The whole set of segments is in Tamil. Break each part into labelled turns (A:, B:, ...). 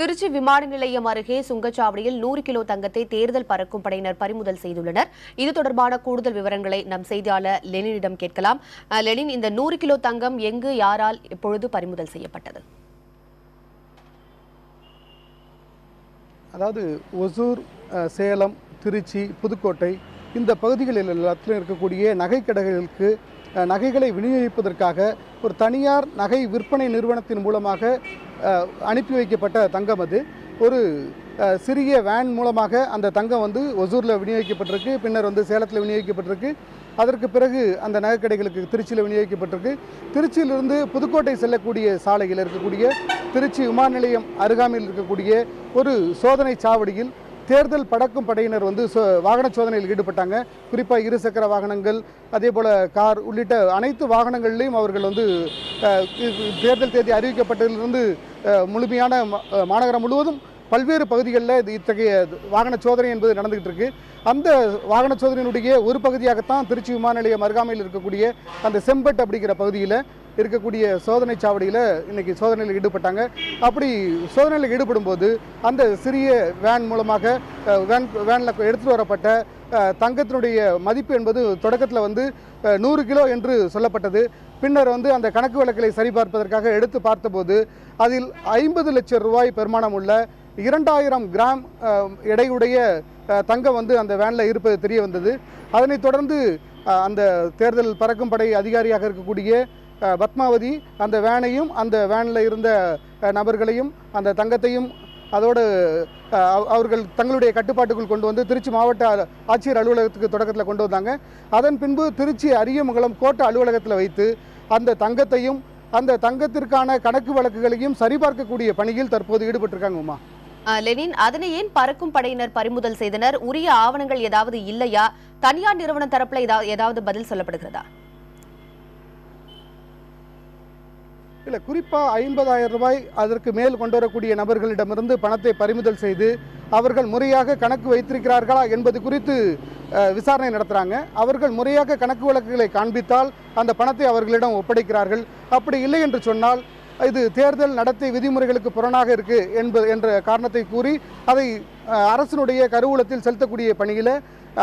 A: திருச்சி விமான நிலையம் அருகே சுங்கச்சாவடியில் 100 கிலோ தங்கத்தை தேர்தல் பறக்கும் படையினர் பறிமுதல் செய்துள்ளனர். இது தொடர்பான கூடுதல் விவரங்களை நம் செய்தியாளர் லெனினிடம் கேட்கலாம். லெனின், இந்த 100 கிலோ தங்கம் எங்கு, யாரால், எப்பொழுது பறிமுதல் செய்யப்பட்டது?
B: அதாவது ஒசூர், சேலம், திருச்சி, புதுக்கோட்டை இந்த பகுதிகளில் எல்லாத்திலும் இருக்கக்கூடிய நகைக்கடைகளுக்கு நகைகளை விநியோகிப்பதற்காக ஒரு தனியார் நகை விற்பனை நிறுவனத்தின் மூலமாக அனுப்பி வைக்கப்பட்ட தங்கம் அது. ஒரு சிறிய வேன் மூலமாக அந்த தங்கம் ஒசூரில் விநியோகிக்கப்பட்டிருக்கு, பின்னர் சேலத்தில் விநியோகிக்கப்பட்டிருக்கு. அதற்கு பிறகு அந்த நகைக்கடைகளுக்கு திருச்சியில் விநியோகிக்கப்பட்டிருக்கு. திருச்சியிலிருந்து புதுக்கோட்டை செல்லக்கூடிய சாலையில் இருக்கக்கூடிய திருச்சி விமான நிலையம் அருகாமையில் இருக்கக்கூடிய ஒரு சோதனை சாவடியில் தேர்தல் பறக்கும் படையினர் வாகன சோதனையில் ஈடுபட்டாங்க. குறிப்பாக இருசக்கர வாகனங்கள், அதே போல் கார் உள்ளிட்ட அனைத்து வாகனங்களிலையும் அவர்கள் தேர்தல் தேதி அறிவிக்கப்பட்டதிலிருந்து முழுமையான மாநகரம் முழுவதும் பல்வேறு பகுதிகளில் இத்தகைய வாகன சோதனை என்பது நடந்துகிட்டு இருக்கு. அந்த வாகன சோதனையினுடைய ஒரு பகுதியாகத்தான் திருச்சி விமான நிலையம் அருகாமையில் இருக்கக்கூடிய அந்த செம்பட் அப்படிங்கிற பகுதியில் இருக்கக்கூடிய சோதனை சாவடியில் இன்றைக்கி சோதனையில் ஈடுபட்டாங்க. அப்படி சோதனையில் ஈடுபடும் போது அந்த சிறிய வேன் மூலமாக வேனில் எடுத்துகிட்டு வரப்பட்ட தங்கத்தினுடைய மதிப்பு என்பது தொடக்கத்தில் 100 கிலோ என்று சொல்லப்பட்டது. பின்னர் அந்த கணக்கு வழக்குகளை சரிபார்ப்பதற்காக எடுத்து பார்த்தபோது அதில் 50 லட்சம் ரூபாய் பெருமானம் உள்ள 2000 கிராம் எடையுடைய தங்கம் அந்த வேனில் இருப்பது தெரிய வந்தது. அதனைத் தொடர்ந்து அந்த தேர்தல் பறக்கும் படை அதிகாரியாக இருக்கக்கூடிய பத்மாவதி அந்த வேனையும் அந்த வேனில் இருந்த நபர்களையும் அந்த தங்கத்தையும் அதோடு அவர்கள் தங்களுடைய கட்டுப்பாட்டுக்குள் கொண்டு திருச்சி மாவட்ட ஆட்சியர் அலுவலகத்துக்கு தொடக்கத்தில் கொண்டு வந்தாங்க. அதன் பின்பு திருச்சி அரியமங்கலம் கோட்ட அலுவலகத்தில் வைத்து அந்த தங்கத்தையும் அந்த தங்கத்திற்கான கணக்கு வழக்குகளையும் சரிபார்க்கக்கூடிய பணியில் தற்போது ஈடுபட்டிருக்காங்க. உமா,
A: லெனின், அதனை ஏன் பறக்கும் படையினர் பறிமுதல் செய்தனர்? உரிய ஆவணங்கள் ஏதாவது இல்லையா? தனியார் நிறுவன தரப்புல ஏதாவது பதில் சொல்லப்படுகிறதா?
B: இல்லை, குறிப்பாக 50,000 ரூபாய் அதற்கு மேல் கொண்டு வரக்கூடிய நபர்களிடமிருந்து பணத்தை பறிமுதல் செய்து அவர்கள் முறையாக கணக்கு வைத்திருக்கிறார்களா என்பது குறித்து விசாரணை நடத்துகிறாங்க. அவர்கள் முறையாக கணக்கு வழக்குகளை காண்பித்தால் அந்த பணத்தை அவர்களிடம் ஒப்படைக்கிறார்கள். அப்படி இல்லை என்று சொன்னால் இது தேர்தல் நடத்தை விதிமுறைகளுக்கு புறனாக இருக்கு என்ற காரணத்தை கூறி அதை அரசினுடைய கருவூலத்தில் செலுத்தக்கூடிய பணியில்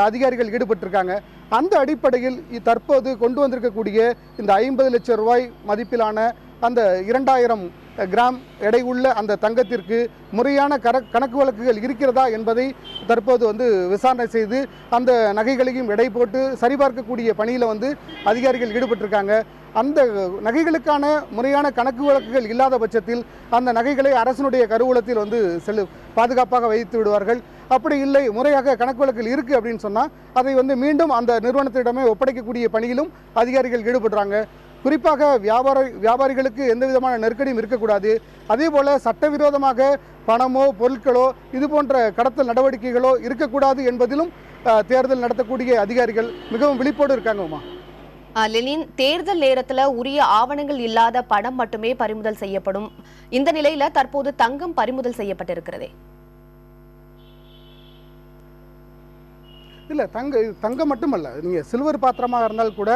B: அதிகாரிகள் ஈடுபட்டிருக்காங்க. அந்த அடிப்படையில் தற்போது கொண்டு வந்திருக்கக்கூடிய இந்த 50 லட்சம் ரூபாய் மதிப்பிலான அந்த 2000 கிராம் எடை உள்ள அந்த தங்கத்திற்கு முறையான கணக்கு வழக்குகள் இருக்கிறதா என்பதை தற்போது விசாரணை செய்து அந்த நகைகளையும் எடை போட்டு சரிபார்க்கக்கூடிய பணியில் அதிகாரிகள் ஈடுபட்டிருக்காங்க. அந்த நகைகளுக்கான முறையான கணக்கு வழக்குகள் இல்லாத பட்சத்தில் அந்த நகைகளை அரசினுடைய கருவூலத்தில் பாதுகாப்பாக வைத்து விடுவார்கள். அப்படி இல்லை, முறையாக கணக்கு வழக்குகள் இருக்குது அப்படின்னு சொன்னால் அதை மீண்டும் அந்த நிறுவனத்திடமே ஒப்படைக்கக்கூடிய பணியிலும் அதிகாரிகள் ஈடுபடுறாங்க. குறிப்பாக வியாபாரிகளுக்கு எந்த விதமான நெருக்கடியும் இருக்கக்கூடாது. அதே போல் சட்டவிரோதமாக பணமோ பொருட்களோ இது போன்ற கடத்தல் நடவடிக்கைகளோ இருக்கக்கூடாது என்பதிலும் தேர்தல் நடத்தக்கூடிய அதிகாரிகள் மிகவும் விழிப்போடு இருக்காங்க. உமா,
A: லெனின், தேர்தல் நேரத்தில் உரிய ஆவணங்கள் இல்லாத பணம் மட்டுமே பறிமுதல் செய்யப்படும். இந்த நிலையில தற்போது தங்கம் பறிமுதல் செய்யப்பட்டிருக்கிறதே.
B: இல்லை, தங்கம் மட்டுமல்ல, நீங்கள் சில்வர் பாத்திரமாக இருந்தால் கூட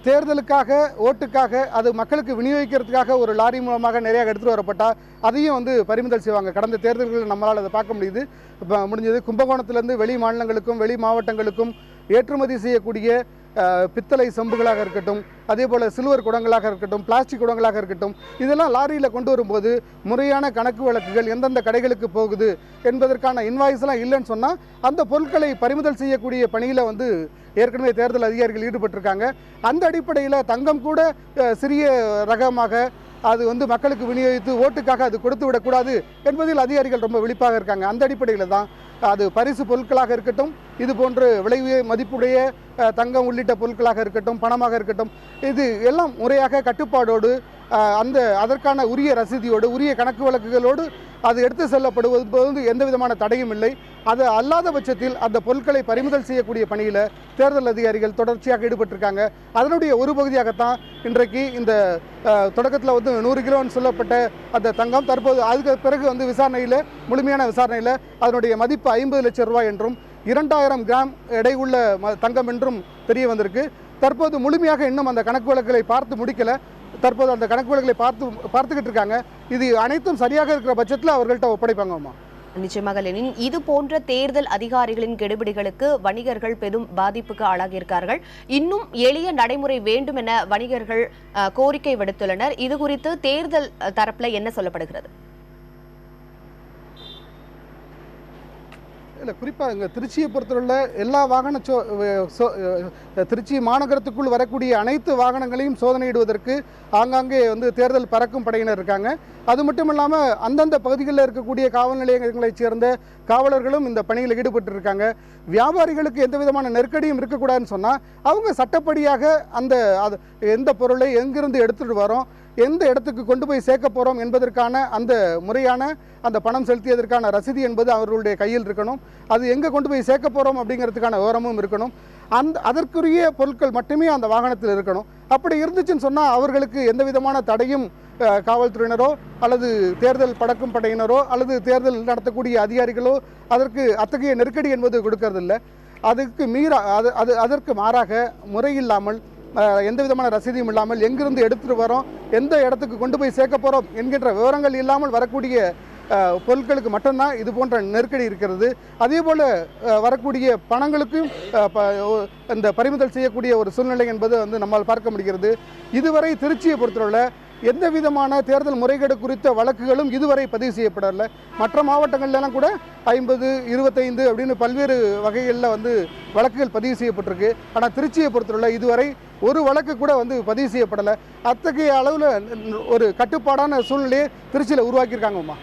B: தேர்தலுக்காக, ஓட்டுக்காக, அது மக்களுக்கு விநியோகிக்கிறதுக்காக ஒரு லாரி மூலமாக நிறைய எடுத்துகிட்டு வரப்பட்டால் அதையும் பறிமுதல் செய்வாங்க. கடந்த தேர்தல்களில் நம்மளால் அதை பார்க்க முடிஞ்சது. கும்பகோணத்திலேருந்து வெளி மாநிலங்களுக்கும் வெளி மாவட்டங்களுக்கும் ஏற்றுமதி செய்யக்கூடிய பித்தளை செம்புகளாக இருக்கட்டும், அதே போல் சில்வர் குடங்களாக இருக்கட்டும், பிளாஸ்டிக் குடங்களாக இருக்கட்டும், இதெல்லாம் லாரியில் கொண்டு வரும்போது முறையான கணக்கு வழக்குகள் எந்தெந்த கடைகளுக்கு போகுது என்பதற்கான இன்வாய்ஸ்லாம் இல்லைன்னு சொன்னால் அந்த பொருட்களை பறிமுதல் செய்யக்கூடிய பணியில் ஏற்கனவே தேர்தல் அதிகாரிகள் ஈடுபட்டிருக்காங்க. அந்த அடிப்படையில் தங்கம் கூட சிறிய ரகமாக அது மக்களுக்கு விநியோகித்து ஓட்டுக்காக அது கொடுத்து விடக்கூடாது என்பதில் அதிகாரிகள் ரொம்ப விழிப்பாக இருக்காங்க. அந்த அடிப்படையில் தான் அது பரிசு பொருட்களாக இருக்கட்டும், இது போன்று விலை மதிப்புடைய தங்கம் உள்ளிட்ட பொருட்களாக இருக்கட்டும், பணமாக இருக்கட்டும், இது எல்லாம் முறையாக கட்டுப்பாடோடு அதற்கான உரிய ரசீதியோடு உரிய கணக்கு வழக்குகளோடு அது எடுத்து செல்லப்படுவது எந்த விதமான தடையும் இல்லை. அது அல்லாத பட்சத்தில் அந்த பொருட்களை பறிமுதல் செய்யக்கூடிய பணியில் தேர்தல் அதிகாரிகள் தொடர்ச்சியாக ஈடுபட்டிருக்காங்க. அதனுடைய ஒரு பகுதியாகத்தான் இன்றைக்கு இந்த தொடக்கத்தில் 100 கிலோன்னு சொல்லப்பட்ட அந்த தங்கம் தற்போது அதுக்கு பிறகு விசாரணையில், முழுமையான விசாரணையில் அதனுடைய மதிப்பு 50 லட்சம் ரூபாய் என்றும் 2000 கிராம் எடை உள்ள தங்கம் என்றும் தெரிய வந்திருக்கு. தற்போது முழுமையாக இன்னும் அந்த கணக்கு வழக்குகளை பார்த்து முடிக்கல. தற்போது அந்த கணக்கு வழக்குகளை பார்த்துக்கிட்டு இருக்காங்க. இது அனைத்தும் சரியாக இருக்கிற பட்சத்தில் அவர்கள்ட்ட ஒப்படைப்பாங்கம்மா.
A: நிச்சயமாக லெனின், இது போன்ற தேர்தல் அதிகாரிகளின் கெடுபிடிகளுக்கு வணிகர்கள் பெரும் பாதிப்புக்கு ஆளாகியிருக்கார்கள். இன்னும் எளிய நடைமுறை வேண்டும் என வணிகர்கள் கோரிக்கை விடுத்துள்ளனர். இது குறித்து தேர்தல் தரப்புல என்ன சொல்லப்படுகிறது?
B: இல்லை, குறிப்பாக இங்கே திருச்சியை பொறுத்தவரை எல்லா வாகன திருச்சி மாநகரத்துக்குள் வரக்கூடிய அனைத்து வாகனங்களையும் சோதனையிடுவதற்கு ஆங்காங்கே தேர்தல் பறக்கும் படையினர் இருக்காங்க. அது மட்டும் இல்லாமல் அந்தந்த பகுதிகளில் இருக்கக்கூடிய காவல் நிலையங்களைச் சேர்ந்த காவலர்களும் இந்த பணியில் ஈடுபட்டு இருக்காங்க. வியாபாரிகளுக்கு எந்த விதமான நெருக்கடியும் இருக்கக்கூடாதுன்னு சொன்னால் அவங்க சட்டப்படியாக எந்த பொருளை எங்கிருந்து எடுத்துகிட்டு வரோம், எந்த இடத்துக்கு கொண்டு போய் சேர்க்க போகிறோம் என்பதற்கான அந்த முறையான அந்த பணம் செலுத்தியதற்கான ரசீது என்பது அவர்களுடைய கையில் இருக்கணும். அது எங்கே கொண்டு போய் சேர்க்க போகிறோம் அப்படிங்கிறதுக்கான விவரமும் இருக்கணும். அதற்குரிய பொருட்கள் மட்டுமே அந்த வாகனத்தில் இருக்கணும். அப்படி இருந்துச்சுன்னு சொன்னால் அவர்களுக்கு எந்த விதமான தடையும் காவல்துறையினரோ அல்லது தேர்தல் பறக்கும் படையினரோ அல்லது தேர்தல் நடத்தக்கூடிய அதிகாரிகளோ அதற்கு அத்தகைய நெருக்கடி என்பது கொடுக்கறதில்லை. அதற்கு மாறாக முறையில்லாமல் எந்த விதமான ரசீதியும் இல்லாமல் எங்கிருந்து எடுத்துகிட்டு வரோம், எந்த இடத்துக்கு கொண்டு போய் சேர்க்க போகிறோம் என்கின்ற விவரங்கள் இல்லாமல் வரக்கூடிய பொருட்களுக்கு மட்டும்தான் இது போன்ற நெருக்கடி இருக்கிறது. அதே போல் வரக்கூடிய பணங்களுக்கும் இந்த பறிமுதல் செய்யக்கூடிய ஒரு சூழ்நிலை என்பது நம்மால் பார்க்க முடிகிறது. இதுவரை திருச்சியை பொறுத்தவரை எந்த விதமான தேர்தல் முறைகேடு குறித்த வழக்குகளும் இதுவரை பதிவு செய்யப்படலை. மற்ற மாவட்டங்கள்லாம் கூட 50, 25 அப்படின்னு பல்வேறு வகைகளில் வழக்குகள் பதிவு செய்யப்பட்டிருக்கு. ஆனால் திருச்சியை பொறுத்தவரை இதுவரை ஒரு வழக்கு கூட பதிவு செய்யப்படலை. அத்தகைய அளவில் ஒரு கட்டுப்பாடான சூழ்நிலையை திருச்சியில் உருவாக்கியிருக்காங்கம்மா.